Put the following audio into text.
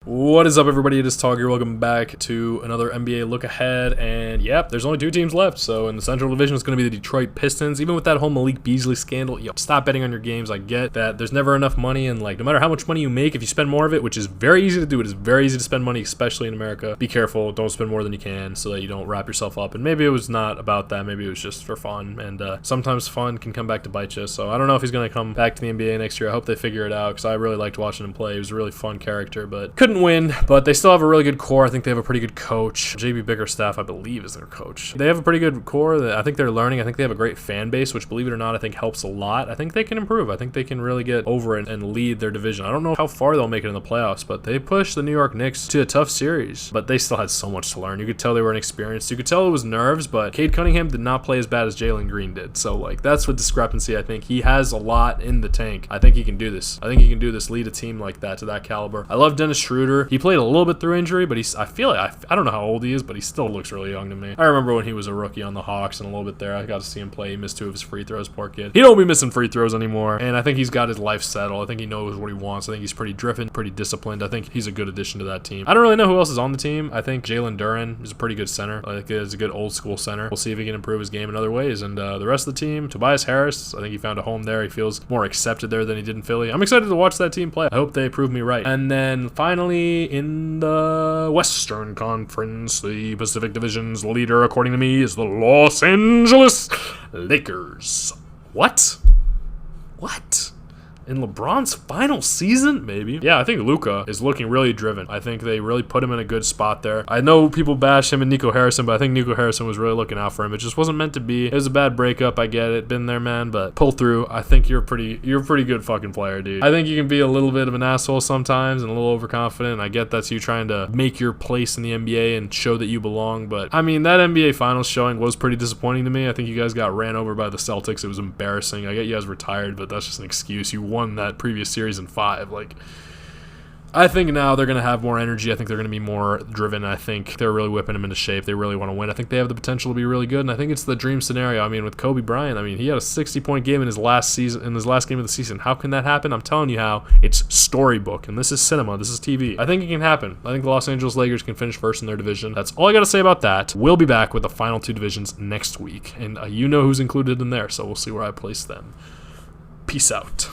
What is up, everybody? It is Tog here. Welcome back to another NBA look ahead. And yep, there's only two teams left. So in the Central Division, it's going to be the Detroit Pistons. Even with that whole Malik Beasley scandal, stop betting on your games. I get that there's never enough money, and like no matter how much money you make, if you spend more of it, which is very easy to do, it is very easy to spend money, especially in America. Be careful. Don't spend more than you can, so that you don't wrap yourself up. And maybe it was not about that. Maybe it was just for fun. And sometimes fun can come back to bite you. So I don't know if he's going to come back to the NBA next year. I hope they figure it out because I really liked watching him play. He was a really fun character, but couldn't win. But they still have a really good core. I think they have a pretty good coach. JB Bickerstaff, I believe, is their coach. They have a pretty good core. I think they're learning. I think they have a great fan base, which, believe it or not, I think helps a lot. I think they can improve. I think they can really get over it and lead their division. I don't know how far they'll make it in the playoffs, but they pushed the New York Knicks to a tough series. But they still had so much to learn. You could tell they were inexperienced. You could tell it was nerves, but Cade Cunningham did not play as bad as Jalen Green did. So, like, that's the discrepancy. I think he has a lot in the tank. I think he can do this. I think he can do this, lead a team like that to that caliber. I love Dennis Schroeder. He played a little bit through injury, but I feel like I don't know how old he is, but he still looks really young to me. I remember when he was a rookie on the Hawks and a little bit there. I got to see him play. He missed 2 of his free throws, poor kid. He don't be missing free throws anymore, and I think he's got his life settled. I think he knows what he wants. I think he's pretty driven, pretty disciplined. I think he's a good addition to that team. I don't really know who else is on the team. I think Jalen Duren is a pretty good center. I think he's a good old school center. We'll see if he can improve his game in other ways. And the rest of the team, Tobias Harris, I think he found a home there. He feels more accepted there than he did in Philly. I'm excited to watch that team play. I hope they prove me right. And then finally, in the Western Conference, the Pacific Division's leader, according to me, is the Los Angeles Lakers. What? In LeBron's final season? Maybe. Yeah, I think Luka is looking really driven. I think they really put him in a good spot there. I know people bash him and Nico Harrison, but I think Nico Harrison was really looking out for him. It just wasn't meant to be. It was a bad breakup. I get it. Been there, man, but pull through. I think you're a pretty good fucking player, dude. I think you can be a little bit of an asshole sometimes and a little overconfident. I get that's you trying to make your place in the NBA and show that you belong, but I mean, that NBA Finals showing was pretty disappointing to me. I think you guys got ran over by the Celtics. It was embarrassing. I get you guys retired, but that's just an excuse. You won that previous series in 5. Like, I think now they're going to have more energy. I think they're going to be more driven. I think they're really whipping them into shape. They really want to win. I think they have the potential to be really good, and I think it's the dream scenario. I mean, with Kobe Bryant, I mean, he had a 60-point game in his last season, in his last game of the season. How can that happen? I'm telling you how. It's storybook, and this is cinema. This is TV. I think it can happen. I think the Los Angeles Lakers can finish first in their division. That's all I got to say about that. We'll be back with the final 2 divisions next week, and you know who's included in there, so we'll see where I place them. Peace out.